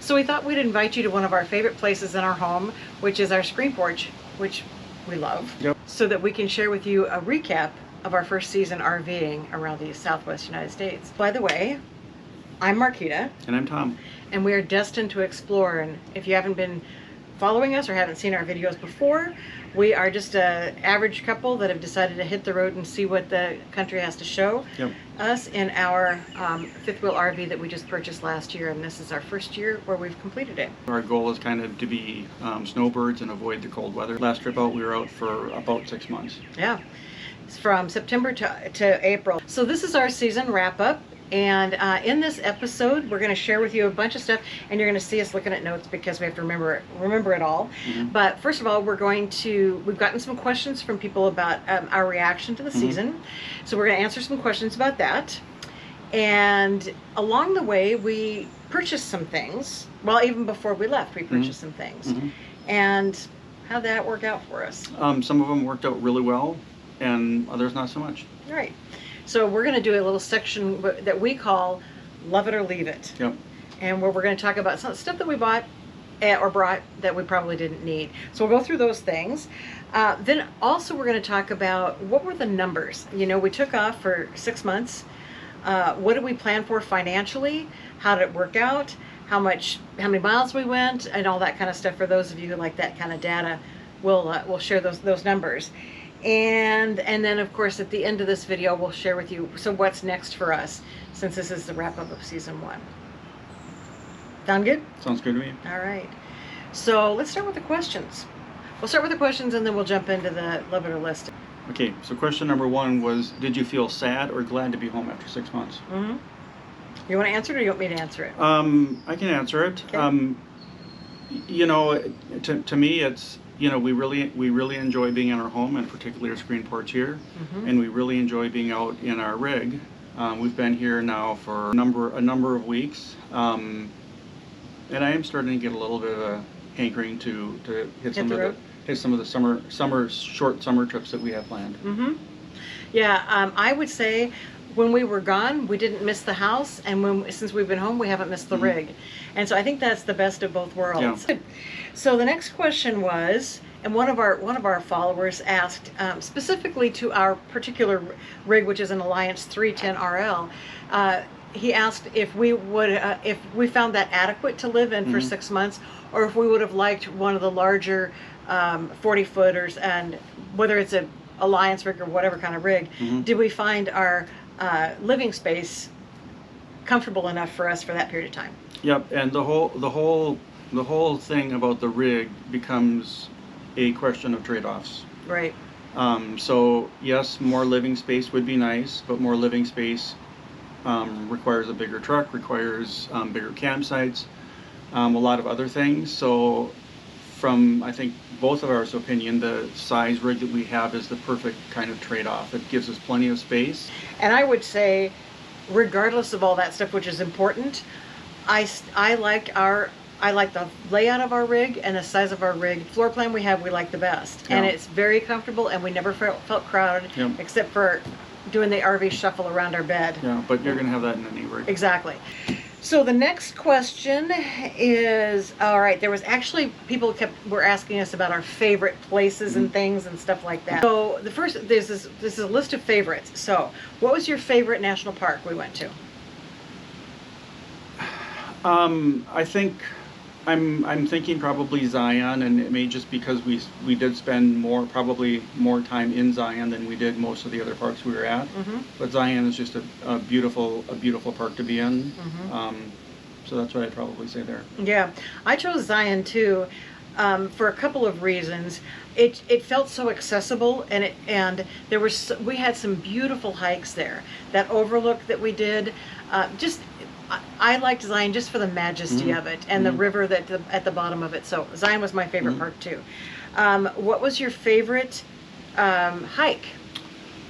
So we thought we'd invite you to one of our favorite places in our home, which is our screen porch, which we love, Yep. so that we can share with you a recap of our first season RVing around the Southwest United States. By the way, I'm Marquita. And I'm Tom. And we are destined to explore. And if you haven't been following us or haven't seen our videos before, we are just an average couple that have decided to hit the road and see what the country has to show us in our fifth wheel RV that we just purchased last year. And this is our first year where we've completed it. Our goal is kind of to be snowbirds and avoid the cold weather. Last trip out, we were out for about 6 months. Yeah, it's from September to April. So this is our season wrap up. And in this episode, we're going to share with you a bunch of stuff, and you're going to see us looking at notes because we have to remember it all. Mm-hmm. But first of all, we've gotten some questions from people about our reaction to the season. So we're going to answer some questions about that. And along the way, we purchased some things. Well, even before we left, we purchased some things. And how'd that work out for us? Some of them worked out really well, and others not so much. Right. So we're going to do a little section that we call Love It or Leave It. Yep. And where we're going to talk about some stuff that we bought or brought that we probably didn't need. So we'll go through those things. Then also we're going to talk about what were the numbers. You know, we took off for 6 months. What did we plan for financially? How did it work out? How many miles we went, and all that kind of stuff. For those of you who like that kind of data, we'll share those numbers. And then of course at the end of this video we'll share with you what's next for us, since this is the wrap up of season 1. Sound good? Sounds good to me. All right. So let's start with the questions. We'll start with the questions and then we'll jump into the Love It or List. Okay, so question number 1 was, did you feel sad or glad to be home after 6 months? You want to answer it or you want me to answer it? I can answer it. Okay. You know, to me it's, you know, we really enjoy being in our home, and particularly our screen porch here, and we really enjoy being out in our rig. We've been here now for a number of weeks, and I am starting to get a little bit of a hankering to hit some of the short summer trips that we have planned. Yeah, I would say when we were gone, we didn't miss the house, and since we've been home, we haven't missed the rig. And so I think that's the best of both worlds. Yeah. So the next question was, and one of our followers asked specifically to our particular rig, which is an Alliance 310 RL. He asked if we found that adequate to live in for 6 months, or if we would have liked one of the larger 40-footers, and whether it's a Alliance rig or whatever kind of rig, did we find our living space comfortable enough for us for that period of time? Yep, and the whole thing about the rig becomes a question of trade-offs. Right. So yes, more living space would be nice, but more living space requires a bigger truck, requires bigger campsites, a lot of other things. So from, I think, both of our opinion, the size rig that we have is the perfect kind of trade-off. It gives us plenty of space. And I would say, regardless of all that stuff, which is important, I like the layout of our rig and the size of our rig. Floor plan we have, we like the best. Yeah. And it's very comfortable, and we never felt crowded, except for doing the RV shuffle around our bed. Yeah, but you're going to have that in any rig. Exactly. So the next question is, all right, there was actually, people were asking us about our favorite places and things and stuff like that. So the first, this is a list of favorites. So what was your favorite national park we went to? I think I'm thinking probably Zion, and it may just because we did spend probably more time in Zion than we did most of the other parks we were at. But Zion is just a beautiful park to be in. So that's what I'd probably say there. Yeah, I chose Zion too, for a couple of reasons. It felt so accessible, and we had some beautiful hikes there. That overlook that we did, I liked Zion just for the majesty of it, and the river at the bottom of it. So Zion was my favorite park too. What was your favorite hike?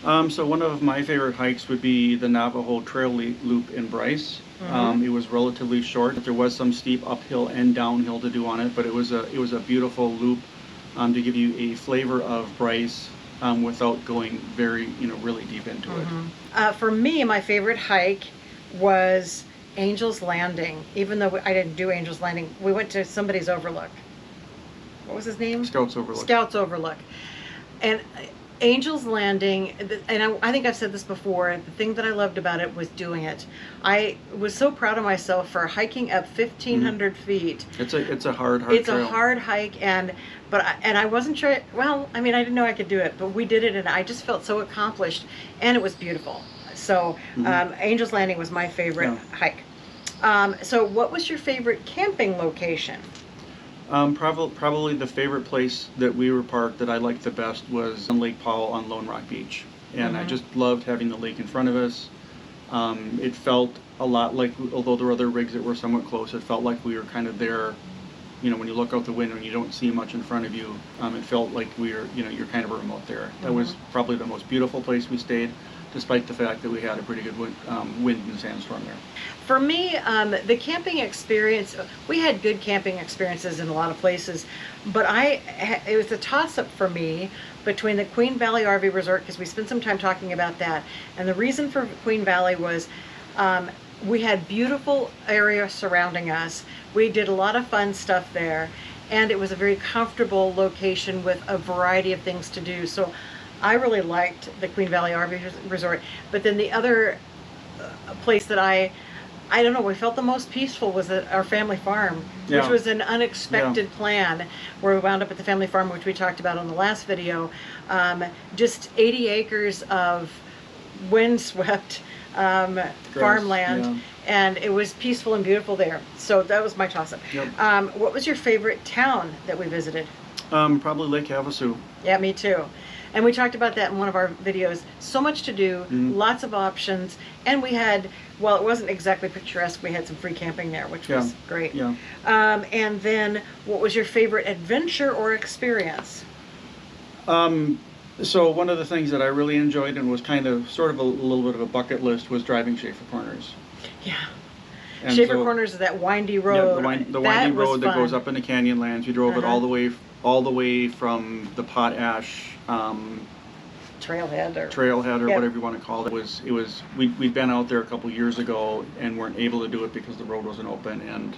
So one of my favorite hikes would be the Navajo Trail Loop in Bryce. It was relatively short. There was some steep uphill and downhill to do on it, but it was a beautiful loop to give you a flavor of Bryce without going very really deep into it. For me, my favorite hike was Angel's Landing. Even though I didn't do Angel's Landing, we went to somebody's overlook. What was his name? Scouts Overlook. Scouts Overlook. And Angel's Landing, and I think I've said this before, the thing that I loved about it was doing it. I was so proud of myself for hiking up 1,500 feet. It's a hard It's trail. a hard hike, and I wasn't sure, well, I mean, I didn't know I could do it, but we did it, and I just felt so accomplished, and it was beautiful. So Angel's Landing was my favorite hike. So what was your favorite camping location? Probably the favorite place that we were parked that I liked the best was on Lake Powell on Lone Rock Beach. And I just loved having the lake in front of us. It felt a lot like, although there were other rigs that were somewhat close, it felt like we were kind of there. You know, when you look out the window and you don't see much in front of you, it felt like we were, you know, you're kind of remote there. That was probably the most beautiful place we stayed, despite the fact that we had a pretty good wind and sandstorm there. For me, the camping experience, we had good camping experiences in a lot of places, but it was a toss-up for me between the Queen Valley RV Resort, because we spent some time talking about that, and the reason for Queen Valley was we had beautiful area surrounding us. We did a lot of fun stuff there, and it was a very comfortable location with a variety of things to do. So I really liked the Queen Valley RV Resort. But then the other place that I don't know, we felt the most peaceful was at our family farm, which was an unexpected plan, where we wound up at the family farm, which we talked about on the last video. Just 80 acres of windswept farmland, and it was peaceful and beautiful there. So that was my toss-up. What was your favorite town that we visited? Probably Lake Havasu. Yeah, me too. And we talked about that in one of our videos. So much to do, lots of options, and we had, well, it wasn't exactly picturesque, we had some free camping there, which was great. And then, what was your favorite adventure or experience? So one of the things that I really enjoyed and was kind of sort of a little bit of a bucket list was driving Schaefer Corners. Yeah. And Schaefer Corners is that windy road. Yeah, the windy road that goes up into Canyonlands. We drove it all the way from the Potash Trailhead or whatever you want to call it. We'd been out there a couple years ago and weren't able to do it because the road wasn't open, and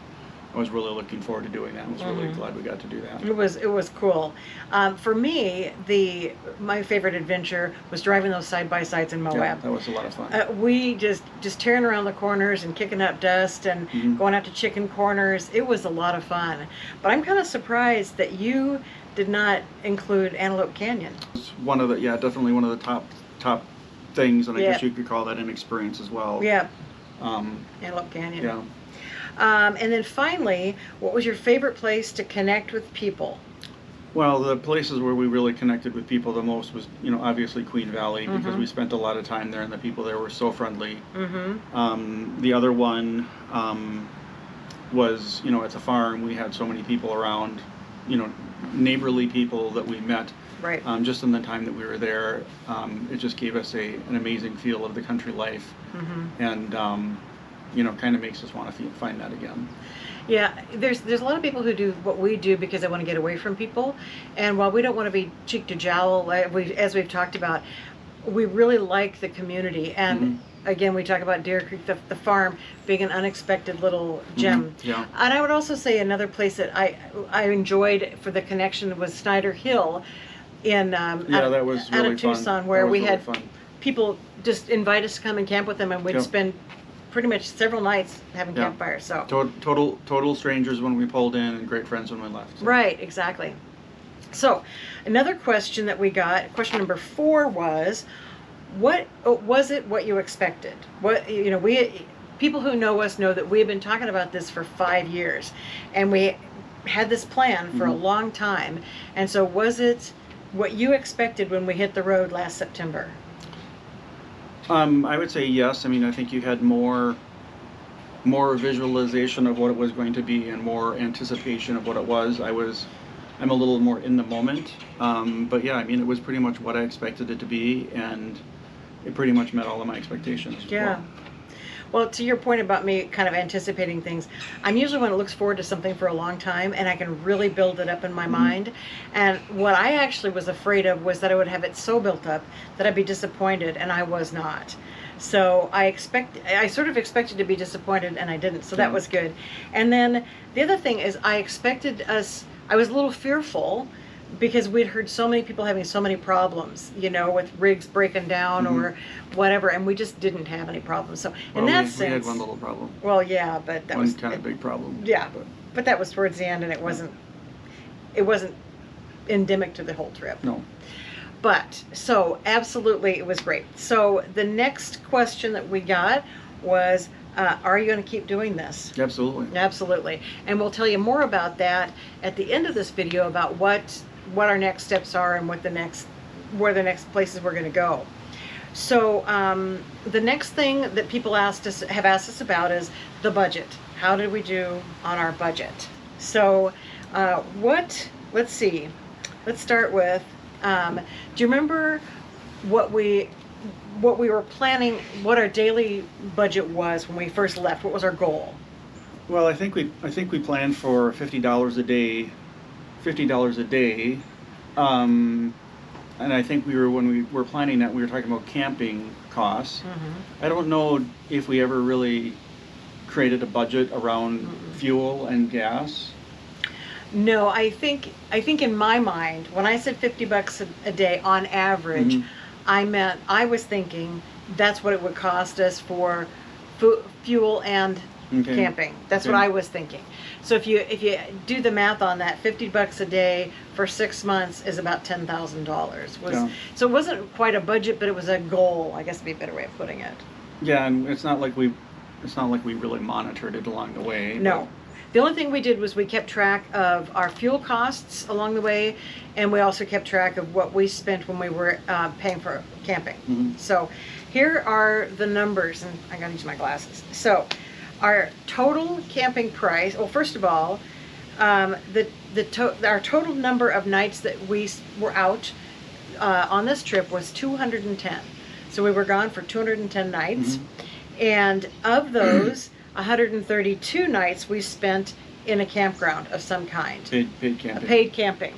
I was really looking forward to doing that. I was really glad we got to do that. It was cool. For me, my favorite adventure was driving those side-by-sides in Moab. Yeah, that was a lot of fun. We just tearing around the corners and kicking up dust and going out to chicken corners. It was a lot of fun. But I'm kind of surprised that you did not include Antelope Canyon. It's one of the definitely one of the top things, and I guess you could call that an experience as well. Yeah. Antelope Canyon. Yeah. And then finally, what was your favorite place to connect with people? Well, the places where we really connected with people the most was, obviously Queen Valley, because we spent a lot of time there and the people there were so friendly. The other one was, at the farm, we had so many people around, neighborly people that we met. Right. Just in the time that we were there, it just gave us an amazing feel of the country life. And kind of makes us want to find that again. Yeah, there's a lot of people who do what we do because they want to get away from people, and while we don't want to be cheek to jowl, as we've talked about, we really like the community. And again, we talk about Deer Creek, the farm being an unexpected little gem. Yeah. And I would also say another place that I enjoyed for the connection was Snyder Hill in that was really out of Tucson, fun. where we really had fun. People just invite us to come and camp with them, and we'd spend pretty much several nights having campfires. So total strangers when we pulled in, and great friends when we left. So. Right, exactly. So another question that we got, question number 4 was, what you expected? People who know us know that we have been talking about this for 5 years, and we had this plan for a long time. And so was it what you expected when we hit the road last September? I would say yes. I mean, I think you had more visualization of what it was going to be and more anticipation of what it was. I'm a little more in the moment. But yeah, I mean, it was pretty much what I expected it to be, and it pretty much met all of my expectations. Yeah. Well, to your point about me kind of anticipating things, I'm usually one that looks forward to something for a long time, and I can really build it up in my mind. And what I actually was afraid of was that I would have it so built up that I'd be disappointed, and I was not. So I sort of expected to be disappointed, and I didn't. So that was good. And then the other thing is, I was a little fearful because we'd heard so many people having so many problems, you know, with rigs breaking down or whatever, and we just didn't have any problems. So in that sense, we had one little problem. Well, yeah, but that one was kind of big problem. Yeah, but that was towards the end, and it wasn't endemic to the whole trip. No. But so absolutely, it was great. So the next question that we got was, are you going to keep doing this? Absolutely. Absolutely. And we'll tell you more about that at the end of this video, about what our next steps are and where the next places we're going to go. So the next thing that people have asked us about is the budget. How did we do on our budget? So let's see. Let's start with, do you remember what we were planning, what our daily budget was when we first left? What was our goal? Well, I think we planned for $50 a day, and I think when we were planning that, we were talking about camping costs. I don't know if we ever really created a budget around fuel and gas. No, I think in my mind, when I said $50 a day on average, I was thinking that's what it would cost us for fuel and camping. That's what I was thinking. So if you do the math on that, $50 a day for 6 months is about $10,000. So it wasn't quite a budget, but it was a goal, I guess would be a better way of putting it. Yeah, and it's not like we really monitored it along the way. No. The only thing we did was we kept track of our fuel costs along the way, and we also kept track of what we spent when we were paying for camping. So here are the numbers, and I gotta use my glasses. So our total camping price, well, first of all, our total number of nights that we were out on this trip was 210. So we were gone for 210 nights, and of those, 132 nights we spent in a campground of some kind. Paid camping. Paid camping.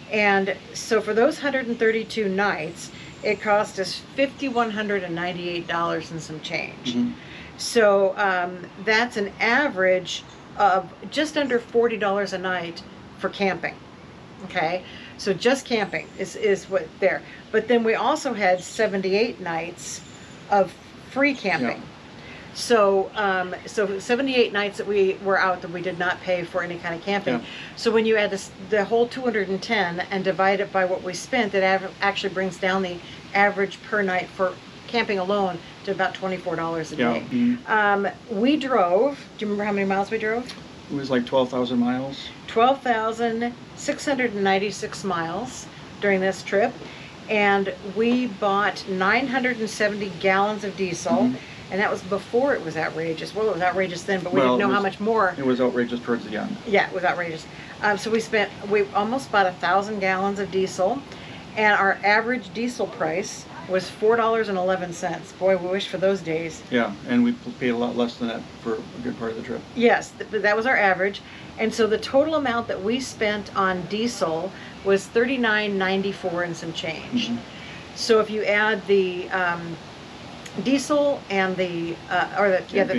And so for those 132 nights, it cost us $5,198 and some change. So that's an average of just under $40 a night for camping. Okay, so just camping is what there. But then we also had 78 nights of free camping. So 78 nights that we were out that we did not pay for any kind of camping. So when you add the whole 210 and divide it by what we spent, it actually brings down the average per night for camping alone to about $24 a day. We drove, do you remember how many miles we drove? It was like 12,000 miles. 12,696 miles during this trip. And we bought 970 gallons of diesel. And that was before it was outrageous. Well, it was outrageous then, but we didn't know how much more. It was outrageous towards the end. Yeah, it was outrageous. So we almost bought 1,000 gallons of diesel, and our average diesel price was $4.11. Boy, we wish for those days. Yeah, and we paid a lot less than that for a good part of the trip. Yes, that was our average. And so the total amount that we spent on diesel was $39.94 and some change. So if you add the diesel and the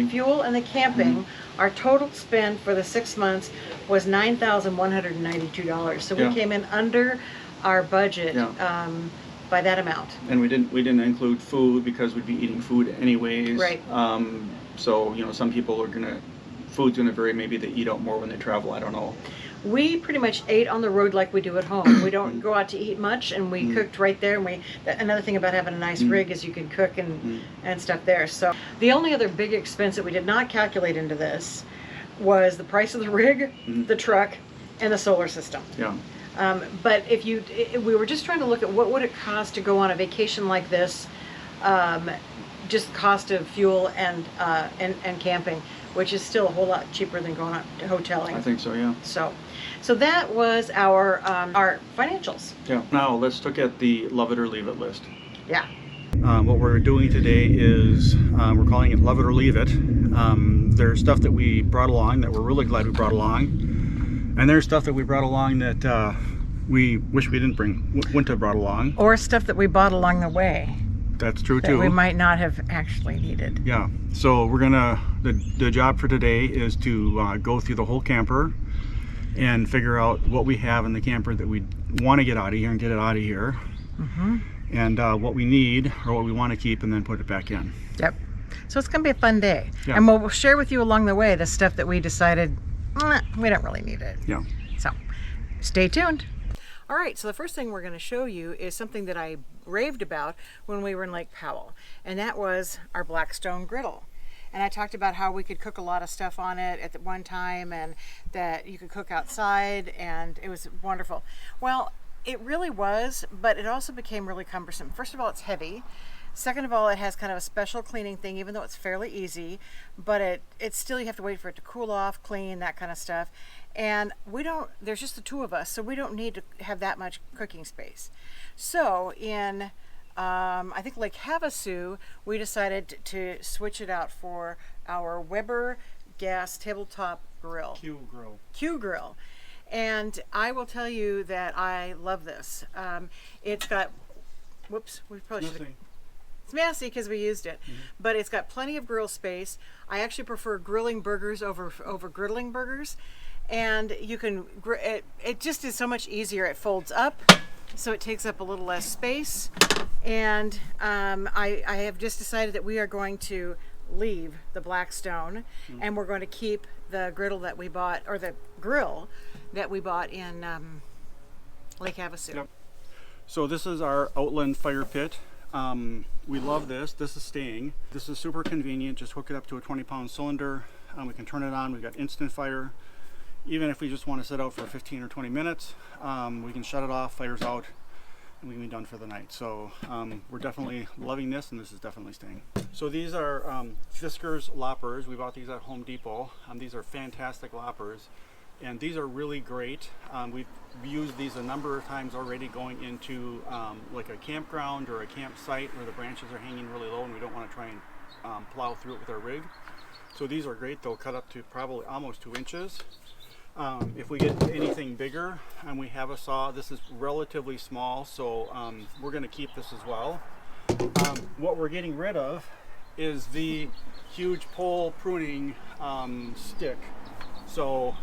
fuel and the camping, our total spend for the 6 months was $9,192. So we came in under our budget by that amount. And we didn't include food because we'd be eating food anyways. Right. So some people food's gonna vary. Maybe they eat out more when they travel. I don't know. We pretty much ate on the road like we do at home. We don't go out to eat much, and we cooked right there. And another thing about having a nice rig is you can cook and stuff there. So the only other big expense that we did not calculate into this was the price of the rig, the truck, and the solar system. Yeah. But we were just trying to look at what would it cost to go on a vacation like this, just cost of fuel and camping, which is still a whole lot cheaper than going out to hoteling. I think so, yeah. So that was our financials. Yeah. Now let's look at the love it or leave it list. Yeah. What we're doing today is we're calling it love it or leave it. There's stuff that we brought along that we're really glad we brought along, and there's stuff that we brought along that we wish we wouldn't have brought along. Or stuff that we bought along the way. That's true that too. we might not have actually needed. Yeah. So we're gonna, the job for today is to go through the whole camper and figure out what we have in the camper that we want to get out of here and get it out of here. And what we need or what we want to keep and then put it back in. Yep. So it's going to be a fun day. Yeah. And we'll share with you along the way the stuff that we decided we don't really need it. Yeah. So stay tuned. All right, so the first thing we're going to show you is something that I raved about when we were in Lake Powell, and that was our Blackstone griddle. And I talked about how we could cook a lot of stuff on it at the one time and that you could cook outside, and it was wonderful. Well, it really was, but it also became really cumbersome. First of all, it's heavy. Second of all, it has kind of a special cleaning thing, even though it's fairly easy, but it's still, you have to wait for it to cool off, clean, that kind of stuff. And there's just the two of us, so we don't need to have that much cooking space. So in, I think Lake Havasu, we decided to switch it out for our Weber gas tabletop grill. Q grill. And I will tell you that I love this. It's got, whoops, we probably should have. It's messy because we used it, but it's got plenty of grill space. I actually prefer grilling burgers over griddling burgers, and you can it just is so much easier. It folds up, so it takes up a little less space, and I have just decided that we are going to leave the Blackstone, and we're going to keep the griddle that we bought, or the grill that we bought in Lake Havasu. Yep. So this is our Outland fire pit. We love this. This is staying. This is super convenient. Just hook it up to a 20-pound cylinder. We can turn it on. We've got instant fire. Even if we just want to sit out for 15 or 20 minutes, we can shut it off, fire's out, and we can be done for the night. So we're definitely loving this, and this is definitely staying. So these are Fiskars loppers. We bought these at Home Depot. These are fantastic loppers, and these are really great. We've used these a number of times already going into like a campground or a campsite where the branches are hanging really low and we don't want to try and plow through it with our rig. So these are great. They'll cut up to probably almost 2 inches. If we get anything bigger and we have a saw, this is relatively small, so we're going to keep this as well. What we're getting rid of is the huge pole pruning stick. So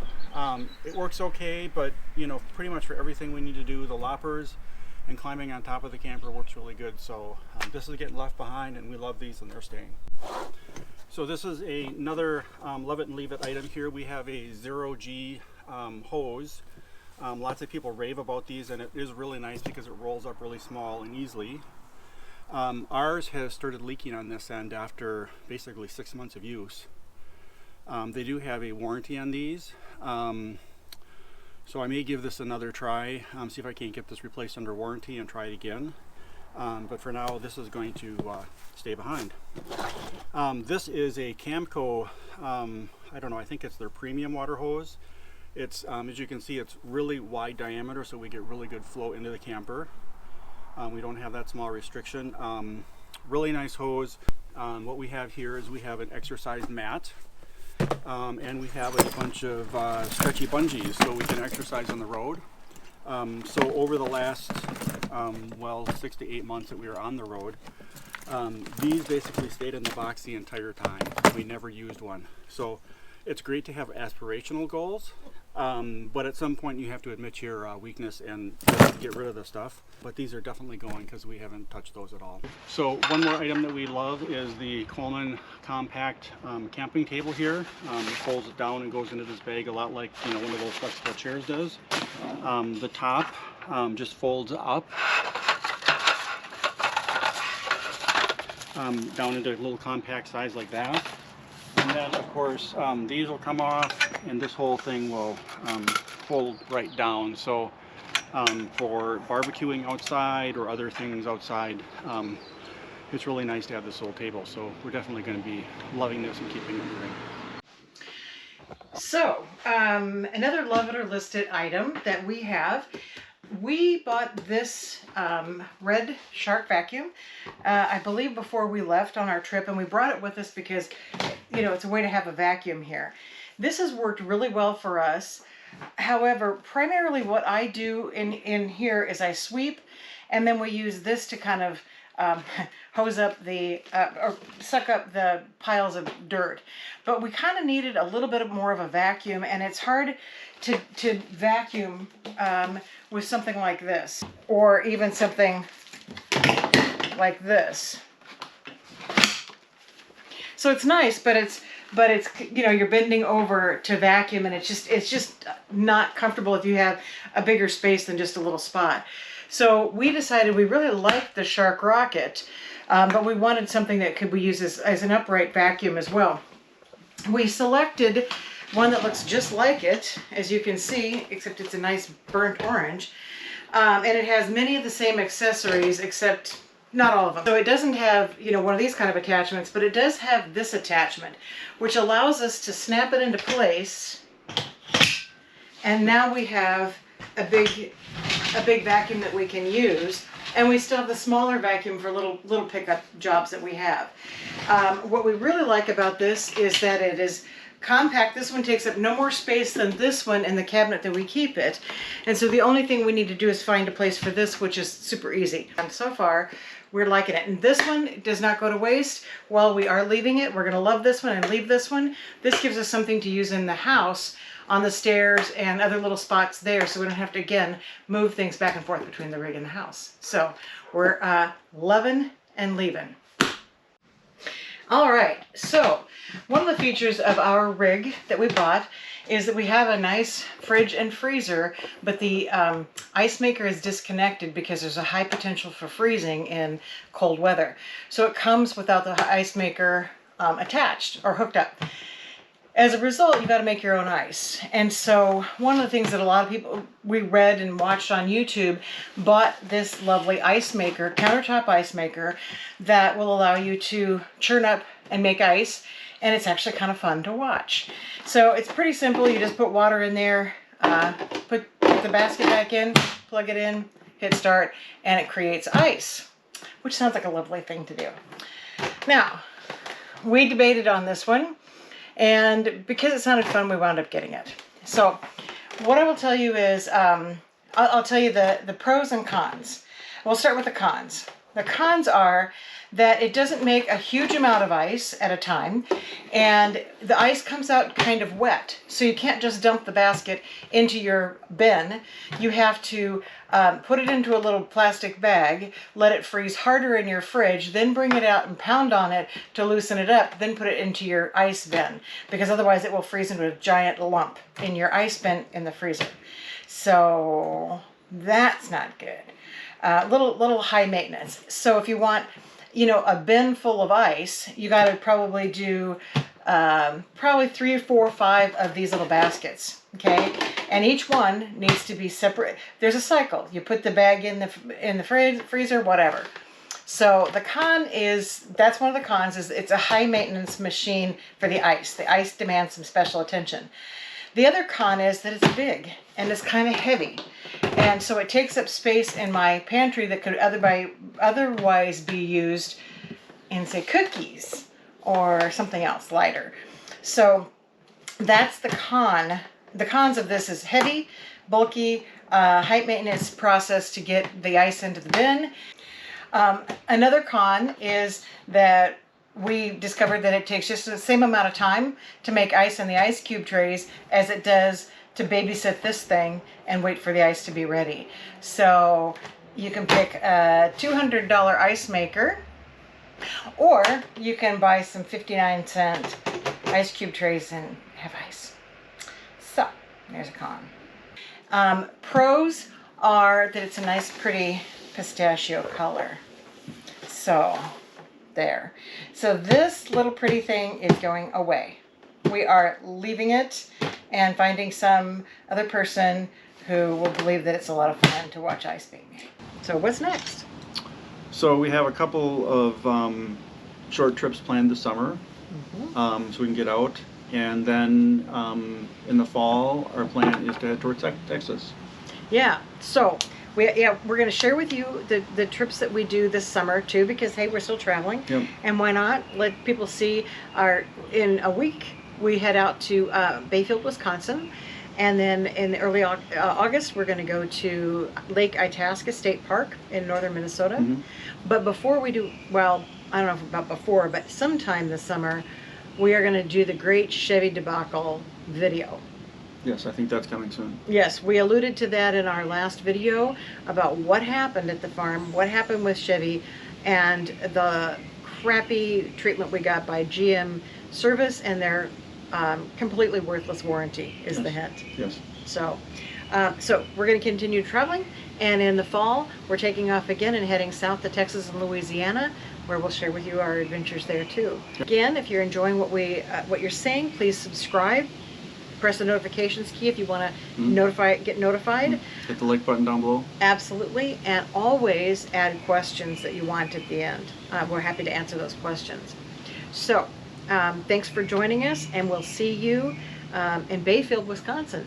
it works okay, but you know, pretty much for everything we need to do, the loppers and climbing on top of the camper works really good. So this is getting left behind, and we love these, and they're staying. So this is another love it and leave it item here. We have a 0G hose. Lots of people rave about these, and it is really nice because it rolls up really small and easily. Ours has started leaking on this end after basically 6 months of use. They do have a warranty on these, so I may give this another try, see if I can't get this replaced under warranty and try it again. But for now, this is going to stay behind. This is a Camco, I don't know, I think it's their premium water hose. It's, as you can see, it's really wide diameter, so we get really good flow into the camper. We don't have that small restriction. Really nice hose. What we have here is we have an exercise mat. And we have a bunch of stretchy bungees so we can exercise on the road. So over the last, well, 6 to 8 months that we were on the road, these basically stayed in the box the entire time. We never used one. So it's great to have aspirational goals, but at some point you have to admit your weakness and just get rid of the stuff. But these are definitely going because we haven't touched those at all. So one more item that we love is the Coleman compact camping table here. It folds it down and goes into this bag a lot like, you know, one of those flexible chairs does. The top just folds up down into a little compact size like that. And then of course these will come off and this whole thing will fold right down. So for barbecuing outside or other things outside, it's really nice to have this little table. So we're definitely going to be loving this and keeping it ring. So another love it or list it item that we have. We bought this red shark vacuum, I believe before we left on our trip, and we brought it with us because, you know, it's a way to have a vacuum here. This has worked really well for us. However, primarily what I do in here is I sweep, and then we use this to kind of hose up the, or suck up the piles of dirt. But we kind of needed a little bit more of a vacuum, and it's hard to vacuum with something like this, or even something like this. So it's nice, but it's you know, you're bending over to vacuum, and it's just not comfortable if you have a bigger space than just a little spot. So we decided we really liked the Shark Rocket, but we wanted something that could be used as an upright vacuum as well. We selected one that looks just like it, as you can see, except it's a nice burnt orange, and it has many of the same accessories, except not all of them. So it doesn't have, you know, one of these kind of attachments, but it does have this attachment, which allows us to snap it into place. And now we have a big vacuum that we can use, and we still have the smaller vacuum for little pickup jobs that we have. What we really like about this is that it is compact. This one takes up no more space than this one in the cabinet that we keep it. And so the only thing we need to do is find a place for this, which is super easy. And so far, we're liking it. And this one does not go to waste. While we are leaving it, we're going to love this one and leave this one. This gives us something to use in the house, on the stairs and other little spots there, so we don't have to, again, move things back and forth between the rig and the house. So we're loving and leaving. All right, so one of the features of our rig that we bought is that we have a nice fridge and freezer, but the ice maker is disconnected because there's a high potential for freezing in cold weather. So it comes without the ice maker attached or hooked up. As a result, you got to make your own ice. And so one of the things that a lot of people we read and watched on YouTube bought this lovely ice maker, countertop ice maker, that will allow you to churn up and make ice. And it's actually kind of fun to watch. So it's pretty simple. You just put water in there, put the basket back in, plug it in, hit start, and it creates ice, which sounds like a lovely thing to do. Now, we debated on this one, and because it sounded fun, we wound up getting it. So what I will tell you is, I'll tell you the pros and cons. We'll start with the cons. The cons are that it doesn't make a huge amount of ice at a time, and the ice comes out kind of wet. So you can't just dump the basket into your bin. You have to put it into a little plastic bag, let it freeze harder in your fridge, then bring it out and pound on it to loosen it up, then put it into your ice bin, because otherwise it will freeze into a giant lump in your ice bin in the freezer. So that's not good. Little high maintenance. So if you want, you know, a bin full of ice, you got to probably do probably 3 or 4 or 5 of these little baskets. Okay, and each one needs to be separate. There's a cycle. You put the bag in the freezer, whatever. So the con is, that's one of the cons, is it's a high maintenance machine for the ice. The ice demands some special attention. The other con is that it's big and it's kind of heavy. And so it takes up space in my pantry that could otherwise be used in, say, cookies or something else lighter. So that's the con. The cons of this is heavy, bulky, high maintenance process to get the ice into the bin. Another con is that we discovered that it takes just the same amount of time to make ice in the ice cube trays as it does to babysit this thing and wait for the ice to be ready. So you can pick a $200 ice maker, or you can buy some 59-cent ice cube trays and have ice. So there's a con. Pros are that it's a nice, pretty pistachio color. So there. So this little pretty thing is going away. We are leaving it and finding some other person who will believe that it's a lot of fun to watch ice being made. So what's next? So we have a couple of short trips planned this summer, so we can get out. And then in the fall, our plan is to head towards Texas. Yeah, so we're going to share with you the trips that we do this summer too, because hey, we're still traveling. Yep. And why not let people see in a week we head out to Bayfield, Wisconsin, And then in early August, we're going to go to Lake Itasca State Park in northern Minnesota. But before we do, well, I don't know about before, but sometime this summer, we are going to do the Great Chevy Debacle video. Yes, I think that's coming soon. Yes, we alluded to that in our last video about what happened at the farm, what happened with Chevy, and the crappy treatment we got by GM Service and their completely worthless warranty is the hint. Yes. So we're going to continue traveling, and in the fall we're taking off again and heading south to Texas and Louisiana, where we'll share with you our adventures there too. Again, if you're enjoying what you're seeing, please subscribe. Press the notifications key if you want to get notified. Hit the like button down below. Absolutely, and always add questions that you want at the end. We're happy to answer those questions. So, thanks for joining us, and we'll see you in Bayfield, Wisconsin.